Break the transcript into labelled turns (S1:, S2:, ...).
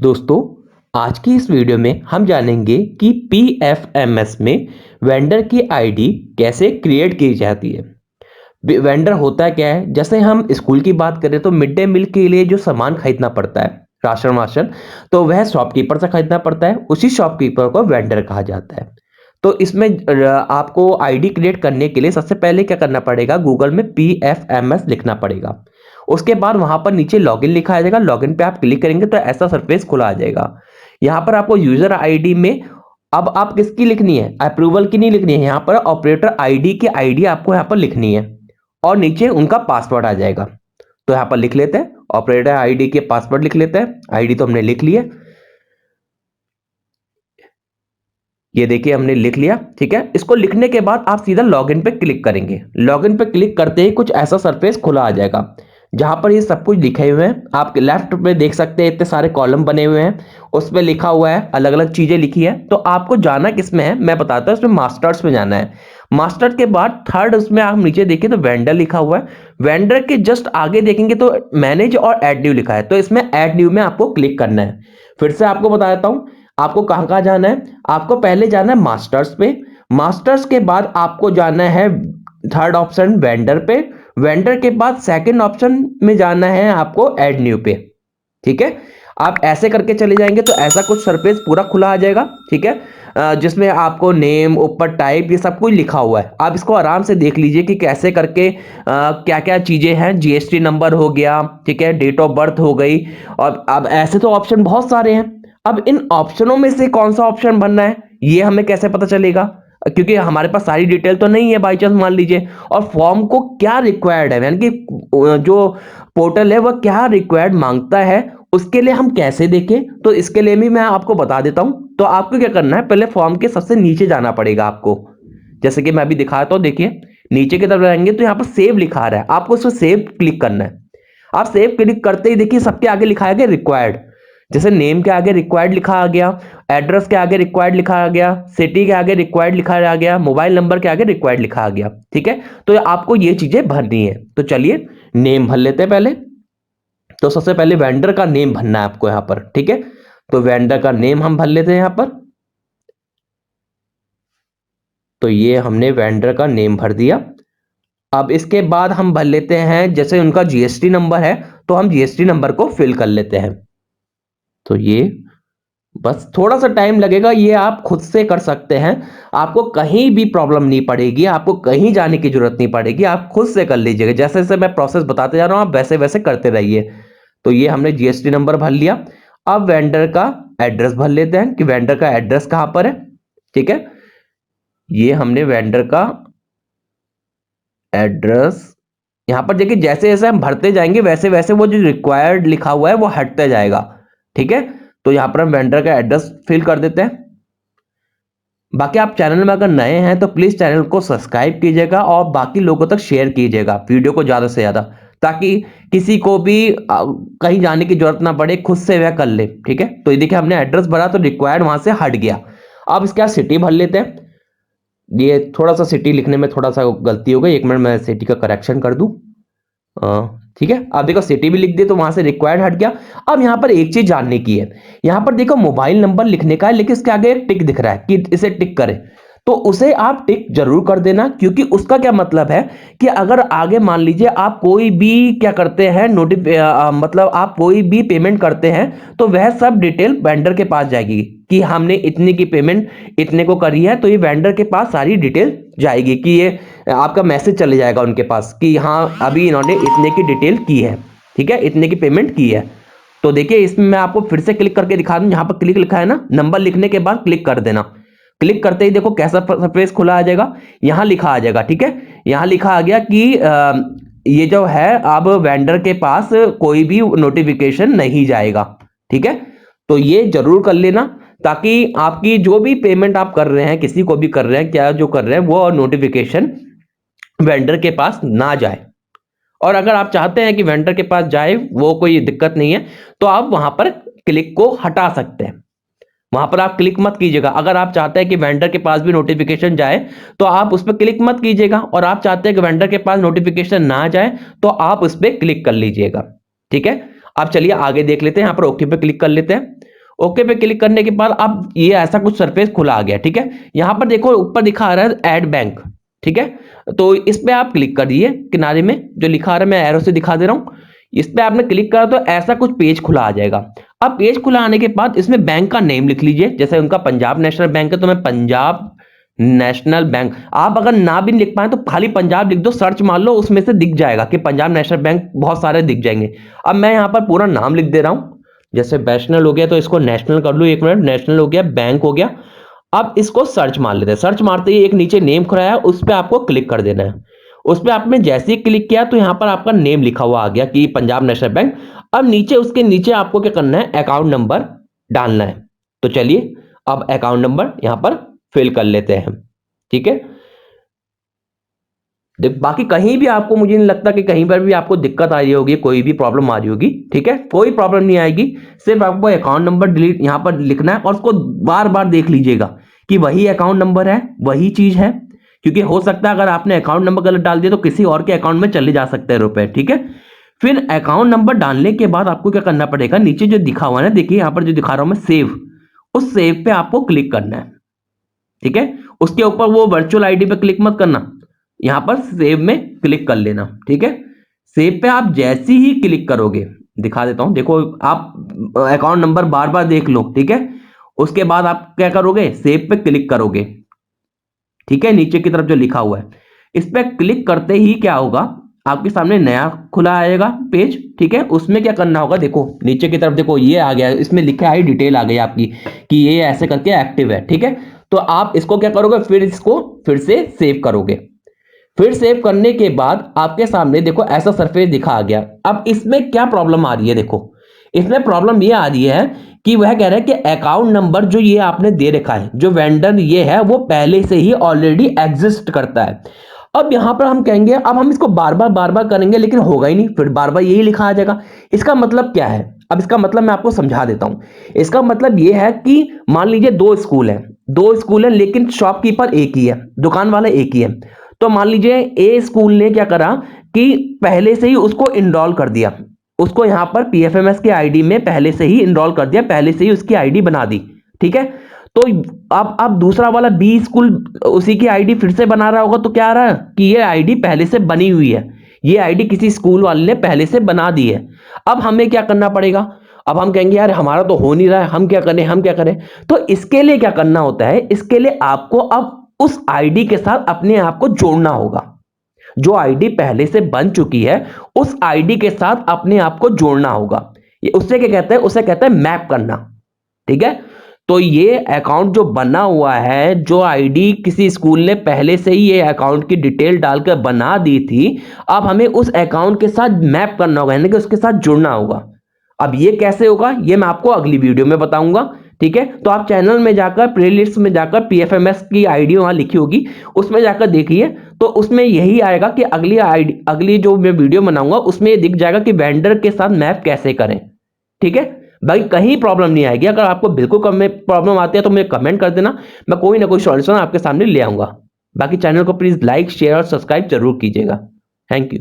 S1: दोस्तों, आज की इस वीडियो में हम जानेंगे कि पीएफएमएस में वेंडर की आईडी कैसे क्रिएट की जाती है। वेंडर होता क्या है? जैसे हम स्कूल की बात करें तो मिड डे मील के लिए जो सामान खरीदना पड़ता है, राशन वाशन, तो वह शॉपकीपर से खरीदना पड़ता है। उसी शॉपकीपर को वेंडर कहा जाता है। तो इसमें आपको आईडी क्रिएट करने के लिए सबसे पहले क्या करना पड़ेगा? गूगल में पीएफएमएस लिखना पड़ेगा। उसके बाद वहां पर नीचे लॉगिन लिखा आ जाएगा। लॉगिन पे आप क्लिक करेंगे तो ऐसा सरफेस खुला आ जाएगा। यहाँ पर आपको यूजर आईडी में अब आप किसकी लिखनी है? अप्रूवल की नहीं लिखनी है। यहाँ पर ऑपरेटर आईडी की आईडी आपको यहाँ पर लिखनी है और नीचे उनका पासवर्ड आ जाएगा। तो यहाँ पर लिख लेते हैं, ऑपरेटर आईडी के पासवर्ड लिख लेते हैं। आईडी तो हमने लिख लिया, ये देखिए हमने लिख लिया। ठीक है, इसको लिखने के बाद आप सीधा लॉगिन पे क्लिक करेंगे। लॉगिन पे क्लिक करते ही कुछ ऐसा सरफेस खुला आ जाएगा जहां पर ये सब कुछ लिखे हुए हैं। आप लेफ्ट में देख सकते हैं इतने सारे कॉलम बने हुए हैं, उस पर लिखा हुआ है, अलग अलग चीजें लिखी है। तो आपको जाना किस में है मैं बताता हूँ। इसमें मास्टर्स में जाना है। मास्टर के बाद थर्ड उसमें आप नीचे देखिए तो वेंडर लिखा हुआ है। वेंडर के जस्ट आगे देखेंगे तो मैनेज और ऐड न्यू लिखा है। तो इसमें ऐड न्यू में आपको क्लिक करना है। फिर से आपको बता देता हूँ आपको कहां कहां जाना है। आपको पहले जाना है मास्टर्स पे। मास्टर्स के बाद आपको जाना है थर्ड ऑप्शन वेंडर पे। वेंडर के बाद सेकंड ऑप्शन में जाना है आपको ऐड न्यू पे। ठीक है, आप ऐसे करके चले जाएंगे तो ऐसा कुछ सरफेस पूरा खुला आ जाएगा। ठीक है, जिसमें आपको नेम, ऊपर टाइप, ये सब कुछ लिखा हुआ है। आप इसको आराम से देख लीजिए कि कैसे करके क्या क्या चीजें हैं। जीएसटी नंबर हो गया, ठीक है, डेट ऑफ बर्थ हो गई। और अब ऐसे तो ऑप्शन बहुत सारे हैं। अब इन ऑप्शनों में से कौन सा ऑप्शन भरना है ये हमें कैसे पता चलेगा? क्योंकि हमारे पास सारी डिटेल तो नहीं है, बाई चांस मान लीजिए। और फॉर्म को क्या रिक्वायर्ड है, यानी कि जो पोर्टल है वह क्या रिक्वायर्ड मांगता है, उसके लिए हम कैसे देखें? तो इसके लिए भी मैं आपको बता देता हूं। तो आपको क्या करना है, पहले फॉर्म के सबसे नीचे जाना पड़ेगा आपको। जैसे कि मैं अभी दिखाता हूं, देखिए नीचे की तरफ जाएंगे तो यहाँ पर सेव लिखा आ रहा है, आपको उस पर सेव क्लिक करना है। आप सेव क्लिक करते ही देखिए सबके आगे लिखा है रिक्वायर्ड। जैसे नेम के आगे रिक्वायर्ड लिखा आ गया, एड्रेस के आगे रिक्वायर्ड लिखा आ गया, सिटी के आगे रिक्वायर्ड लिखा आ गया, मोबाइल नंबर के आगे रिक्वायर्ड लिखा आ गया। ठीक है, तो आपको ये चीजें भरनी है। तो चलिए नेम भर लेते हैं पहले। तो सबसे पहले वेंडर का नेम भरना है आपको यहां पर। ठीक है, तो वेंडर का नेम हम भर लेते हैं यहां पर। तो ये हमने वेंडर का नेम भर दिया। अब इसके बाद हम भर लेते हैं, जैसे उनका जीएसटी नंबर है तो हम जीएसटी नंबर को फिल कर लेते हैं। तो ये बस थोड़ा सा टाइम लगेगा, ये आप खुद से कर सकते हैं। आपको कहीं भी प्रॉब्लम नहीं पड़ेगी, आपको कहीं जाने की जरूरत नहीं पड़ेगी, आप खुद से कर लीजिएगा। जैसे जैसे मैं प्रोसेस बताते जा रहा हूं आप वैसे वैसे करते रहिए। तो ये हमने जीएसटी नंबर भर लिया। अब वेंडर का एड्रेस भर लेते हैं कि वेंडर का एड्रेस कहां पर है। ठीक है, ये हमने वेंडर का एड्रेस यहां पर देखिए, जैसे जैसे हम भरते जाएंगे वैसे वैसे वो जो रिक्वायर्ड लिखा हुआ है वो हटते जाएगा। ठीक है, तो यहां पर हम वेंडर का एड्रेस फिल कर देते हैं। बाकी आप चैनल में अगर नए हैं तो प्लीज चैनल को सब्सक्राइब कीजिएगा और बाकी लोगों तक शेयर कीजिएगा वीडियो को ज्यादा से ज्यादा, ताकि किसी को भी कहीं जाने की जरूरत ना पड़े, खुद से वह कर ले। ठीक है, तो ये देखिए हमने एड्रेस भरा तो रिक्वायर्ड वहां से हट गया। अब इसके बाद सिटी भर लेते हैं। ये थोड़ा सा सिटी लिखने में थोड़ा सा गलती हो गई, 1 मिनट मैं सिटी का करेक्शन कर दूं। ठीक है, अब देखो सिटी भी लिख दिए तो वहां से रिक्वायर्ड हट गया। अब यहां पर एक चीज जानने की है, यहां पर देखो मोबाइल नंबर लिखने का है लेकिन इसके आगे एक टिक दिख रहा है कि इसे टिक करें। तो उसे आप टिक जरूर कर देना, क्योंकि उसका क्या मतलब है कि अगर आगे मान लीजिए आप कोई भी क्या करते हैं मतलब आप कोई भी पेमेंट करते हैं तो वह सब डिटेल वेंडर के पास जाएगी कि हमने इतने की पेमेंट इतने को करी है। तो ये वेंडर के पास सारी डिटेल जाएगी कि ये आपका मैसेज चले जाएगा उनके पास कि हाँ अभी इन्होंने इतने की डिटेल की है। ठीक है, इतने की पेमेंट की है। तो देखिए इसमें मैं आपको फिर से क्लिक करके दिखा दूं, यहां पर क्लिक लिखा है ना, नंबर लिखने के बाद क्लिक कर देना। क्लिक करते ही देखो कैसा सरफेस खुला आ जाएगा, यहां लिखा आ जाएगा। ठीक है, यहां लिखा आ गया कि ये जो है अब वेंडर के पास कोई भी नोटिफिकेशन नहीं जाएगा। ठीक है, तो ये जरूर कर लेना ताकि आपकी जो भी पेमेंट आप कर रहे हैं, किसी को भी कर रहे हैं, क्या जो कर रहे हैं, वो नोटिफिकेशन वेंडर के पास ना जाए। और अगर आप चाहते हैं कि वेंडर के पास जाए, वो कोई दिक्कत नहीं है, तो आप वहां पर क्लिक को हटा सकते हैं। वहां पर आप क्लिक मत कीजिएगा। अगर आप चाहते हैं कि वेंडर के पास भी नोटिफिकेशन जाए तो आप उस पर क्लिक मत कीजिएगा, और आप चाहते हैं कि वेंडर के पास नोटिफिकेशन ना जाए तो आप उस पर क्लिक कर लीजिएगा। ठीक है, अब चलिए आगे देख लेते हैं। यहां पर ओके पे क्लिक कर लेते हैं। ओके पे क्लिक करने के बाद अब ये ऐसा कुछ सरफेस खुला आ गया, ठीक है। यहां पर देखो ऊपर दिखा आ रहा है ऐड बैंक, ठीक है। तो इस पे आप क्लिक करिए, किनारे में जो लिखा आ रहा है मैं एरो से दिखा दे रहा हूं, इस पे आपने क्लिक करा तो ऐसा कुछ पेज खुला आ जाएगा। अब पेज खुला आने के बाद इसमें बैंक का नेम लिख लीजिए, जैसे उनका पंजाब नेशनल बैंक है तो मैं पंजाब नेशनल बैंक, आप अगर ना भी लिख पाए तो खाली पंजाब लिख दो, सर्च मार लो, उसमें से दिख जाएगा कि पंजाब नेशनल बैंक, बहुत सारे दिख जाएंगे। अब मैं यहाँ पर पूरा नाम लिख दे रहा हूं, जैसे वैष्णल हो गया तो इसको नेशनल कर लूं, 1 मिनट, नेशनल हो गया, बैंक हो गया। अब इसको सर्च मार लेते हैं, सर्च मारते ही एक नीचे नेम खुला है, उस पर आपको क्लिक कर देना है। उस पर आपने जैसे ही क्लिक किया तो यहाँ पर आपका नेम लिखा हुआ आ गया कि पंजाब नेशनल बैंक। अब नीचे उसके नीचे आपको क्या करना है, अकाउंट नंबर डालना है। तो चलिए अब अकाउंट नंबर यहाँ पर फिल कर लेते हैं, ठीक है। बाकी कहीं भी आपको, मुझे नहीं लगता कि कहीं पर भी आपको दिक्कत आ रही होगी, कोई भी प्रॉब्लम आ रही होगी, ठीक है, कोई प्रॉब्लम नहीं आएगी। सिर्फ आपको अकाउंट नंबर डिलीट यहाँ पर लिखना है और उसको बार बार देख लीजिएगा कि वही अकाउंट नंबर है, वही चीज है, क्योंकि हो सकता है अगर आपने अकाउंट नंबर गलत डाल दिया तो किसी और के अकाउंट में चले जा सकते हैं रुपए, ठीक है। फिर अकाउंट नंबर डालने के बाद आपको क्या करना पड़ेगा, नीचे जो दिखा हुआ है ना, देखिए यहाँ पर जो दिखा रहा हूं मैं सेव, उस सेव पे आपको क्लिक करना है, ठीक है। उसके ऊपर वो वर्चुअल आईडी पे क्लिक मत करना, यहां पर सेव में क्लिक कर लेना, ठीक है। सेव पे आप जैसे ही क्लिक करोगे, दिखा देता हूं, देखो आप अकाउंट नंबर बार बार देख लो, ठीक है। उसके बाद आप क्या करोगे, सेव पे क्लिक करोगे, ठीक है, नीचे की तरफ जो लिखा हुआ है इस पे क्लिक करते ही क्या होगा, आपके सामने नया खुला आएगा पेज, ठीक है। उसमें क्या करना होगा, देखो नीचे की तरफ देखो ये आ गया, इसमें लिखा है डिटेल आ गई आपकी कि ये ऐसे करके एक्टिव है, ठीक है। तो आप इसको क्या करोगे, फिर इसको फिर से सेव करोगे। फिर सेव करने के बाद आपके सामने देखो ऐसा सरफेस दिखा आ गया। अब इसमें क्या प्रॉब्लम आ रही है, देखो इसमें प्रॉब्लम ये आ रही है कि वह कह रहा है कि अकाउंट नंबर जो ये आपने दे रखा है, जो वेंडर ये है वो पहले से ही ऑलरेडी एग्जिस्ट करता है। अब यहां पर हम कहेंगे, अब हम इसको बार बार करेंगे लेकिन होगा ही नहीं, फिर बार बार यही लिखा आ जाएगा। इसका मतलब क्या है, अब इसका मतलब मैं आपको समझा देता हूं। इसका मतलब ये है कि मान लीजिए दो स्कूल है लेकिन शॉपकीपर एक ही है, दुकान वाला एक ही है। तो मान लीजिए ए स्कूल ने क्या करा कि पहले से ही उसको इनरोल कर दिया, उसको यहां पर पीएफएमएस के आईडी में पहले से ही इनरोल कर दिया, पहले से ही उसकी आईडी बना दी, ठीक है। तो अब दूसरा वाला बी स्कूल उसी की आईडी फिर से बना रहा होगा, तो क्या आ रहा है कि ये आईडी पहले से बनी हुई है, ये आईडी किसी स्कूल वाले ने पहले से बना दी है। अब हमें क्या करना पड़ेगा, अब हम कहेंगे यार हमारा तो हो नहीं रहा है, हम क्या करें। तो इसके लिए क्या करना होता है, इसके लिए आपको अब उस आईडी के साथ अपने आप को जोड़ना होगा। जो आईडी पहले से बन चुकी है उस आईडी के साथ अपने आप को जोड़ना होगा। ये उससे क्या कहते हैं, उसे कहते हैं मैप करना, ठीक है। तो ये अकाउंट जो बना हुआ है, जो आईडी किसी स्कूल ने पहले से ही ये अकाउंट की डिटेल डालकर बना दी थी, अब हमें उस अकाउंट के साथ मैप करना होगा, यानी कि उसके साथ जुड़ना होगा। अब ये कैसे होगा, ये मैं आपको अगली वीडियो में बताऊंगा, ठीक है। तो आप चैनल में जाकर प्लेलिस्ट में जाकर पीएफएमएस की आईडी वहां लिखी होगी, उसमें जाकर देखिए, तो उसमें यही आएगा कि अगली जो मैं वीडियो बनाऊंगा उसमें ये दिख जाएगा कि वेंडर के साथ मैप कैसे करें, ठीक है। भाई कहीं प्रॉब्लम नहीं आएगी, अगर आपको बिल्कुल प्रॉब्लम आती है तो मुझे कमेंट कर देना, मैं कोई ना कोई सॉल्यूशन आपके सामने ले आऊंगा। बाकी चैनल को प्लीज लाइक शेयर और सब्सक्राइब जरूर कीजिएगा। Thank you.